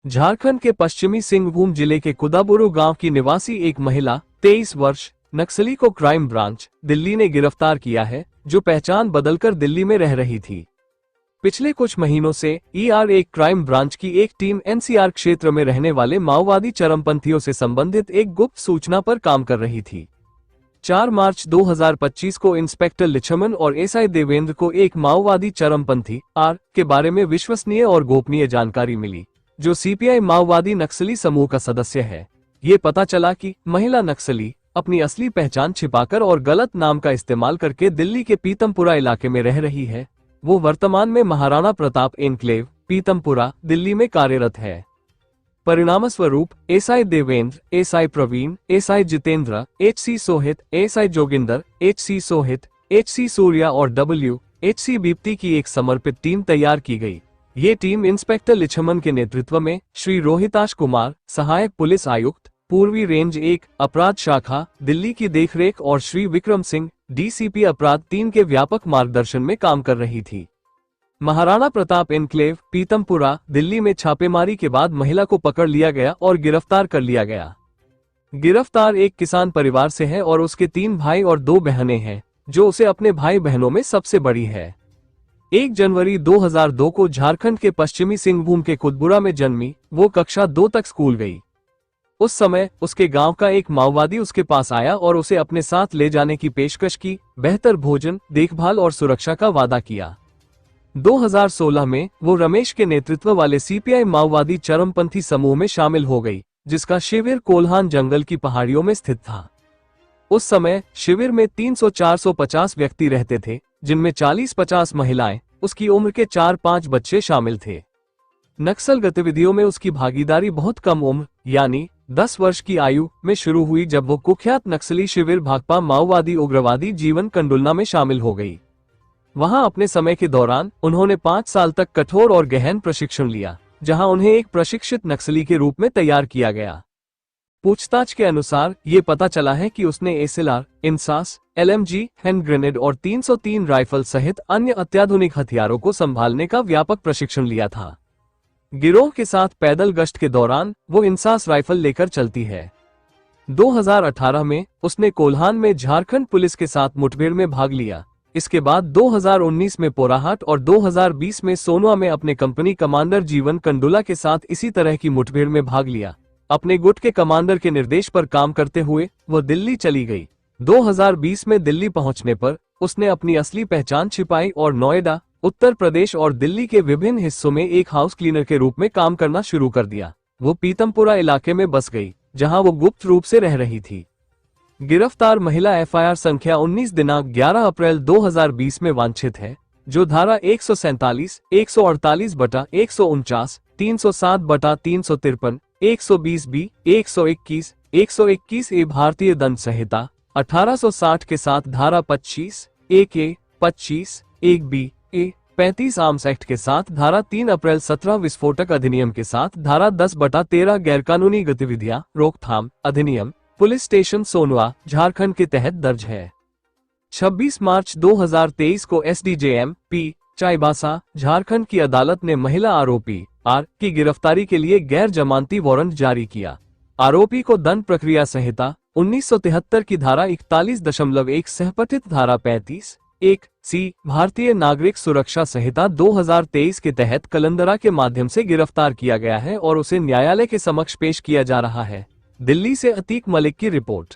झारखंड के पश्चिमी सिंहभूम जिले के कुदाबुरु गांव की निवासी एक महिला 23 वर्ष नक्सली को क्राइम ब्रांच दिल्ली ने गिरफ्तार किया है, जो पहचान बदलकर दिल्ली में रह रही थी। पिछले कुछ महीनों से ER1 क्राइम ब्रांच की एक टीम NCR क्षेत्र में रहने वाले माओवादी चरमपंथियों से संबंधित एक गुप्त सूचना पर काम कर रही थी। 4 मार्च 2025 को इंस्पेक्टर लिच्छमन और SI देवेंद्र को एक माओवादी चरमपंथी R के बारे में विश्वसनीय और गोपनीय जानकारी मिली, जो CPI माओवादी नक्सली समूह का सदस्य है। ये पता चला कि महिला नक्सली अपनी असली पहचान छिपाकर और गलत नाम का इस्तेमाल करके दिल्ली के पीतमपुरा इलाके में रह रही है। वो वर्तमान में महाराणा प्रताप एन्क्लेव, पीतमपुरा, दिल्ली में कार्यरत है। परिणामस्वरूप SI Devendra, SI Praveen, SI Jitendra, HC Sohit, SI Joginder, HC Sohit, HC Surya और WHC बीप्ती की एक समर्पित टीम तैयार की गई। ये टीम इंस्पेक्टर लिच्छमन के नेतृत्व में श्री रोहिताश कुमार, सहायक पुलिस आयुक्त, पूर्वी रेंज 1 अपराध शाखा, दिल्ली की देखरेख और श्री विक्रम सिंह, DCP अपराध 3 के व्यापक मार्गदर्शन में काम कर रही थी। महाराणा प्रताप एन्क्लेव, पीतमपुरा, दिल्ली में छापेमारी के बाद महिला को पकड़ लिया गया और गिरफ्तार कर लिया गया। गिरफ्तार एक किसान परिवार से है और उसके 3 भाई और 2 बहनें हैं, जो उसे अपने भाई बहनों में सबसे बड़ी है। 1 जनवरी 2002 को झारखंड के पश्चिमी सिंहभूम के कुदबुरा में जन्मी। वो कक्षा 2 तक स्कूल गई। उस समय उसके गांव का एक माओवादी उसके पास आया और उसे अपने साथ ले जाने की पेशकश की, बेहतर भोजन, देखभाल और सुरक्षा का वादा किया। 2016 में वो रमेश के नेतृत्व वाले CPI माओवादी चरमपंथी समूह में शामिल हो गई, जिसका शिविर कोल्हान जंगल की पहाड़ियों में स्थित था। उस समय शिविर में 300-450 व्यक्ति रहते थे, जिनमें 40-50 महिलाएं, उसकी उम्र के 4-5 बच्चे शामिल थे। नक्सल गतिविधियों में उसकी भागीदारी बहुत कम उम्र यानी 10 वर्ष की आयु में शुरू हुई, जब वो कुख्यात नक्सली शिविर भाकपा माओवादी उग्रवादी जीवन कंडुलना में शामिल हो गई। वहां अपने समय के दौरान उन्होंने 5 साल तक कठोर और गहन प्रशिक्षण लिया, जहां उन्हें एक प्रशिक्षित नक्सली के रूप में तैयार किया गया। पूछताछ के अनुसार ये पता चला है कि उसने SLR, INSAS, LMG, hand grenade और 303 राइफल सहित अन्य अत्याधुनिक हथियारों को संभालने का व्यापक प्रशिक्षण लिया था। गिरोह के साथ पैदल गश्त के दौरान वो इंसास राइफल लेकर चलती है। 2018 में उसने कोल्हान में झारखंड पुलिस के साथ मुठभेड़ में भाग लिया। इसके बाद 2019 में पोराहाट और 2020 में सोनवा में अपने कंपनी कमांडर जीवन कंडुला के साथ इसी तरह की मुठभेड़ में भाग लिया। अपने गुट के कमांडर के निर्देश पर काम करते हुए वो दिल्ली चली गई। 2020 में दिल्ली पहुंचने पर उसने अपनी असली पहचान छिपाई और नोएडा, उत्तर प्रदेश और दिल्ली के विभिन्न हिस्सों में एक हाउस क्लीनर के रूप में काम करना शुरू कर दिया। वो पीतमपुरा इलाके में बस गई, जहां वो गुप्त रूप से रह रही थी। गिरफ्तार महिला FIR संख्या 19 दिनांक 11 अप्रैल 2020 में वांछित है, जो धारा 147, 148/149, 307/353, 120B, 121, 121A भारतीय दंड संहिता 1860 के साथ धारा 25, 1A, 25, 1B, 35 आर्म्स एक्ट के साथ धारा 3 अप्रैल 17 विस्फोटक अधिनियम के साथ धारा 10/13 गैरकानूनी गतिविधियां रोकथाम अधिनियम पुलिस स्टेशन सोनवा, झारखंड के तहत दर्ज है। 26 मार्च 2023 को SDJM P चाईबासा, झारखंड की अदालत ने महिला आरोपी R की गिरफ्तारी के लिए गैर जमानती वारंट जारी किया। आरोपी को दंड प्रक्रिया संहिता 1973 की धारा 41.1 सहपठित धारा 35(1)C भारतीय नागरिक सुरक्षा संहिता 2023 के तहत कलंदरा के माध्यम से गिरफ्तार किया गया है और उसे न्यायालय के समक्ष पेश किया जा रहा है। दिल्ली से अतीक मलिक की रिपोर्ट।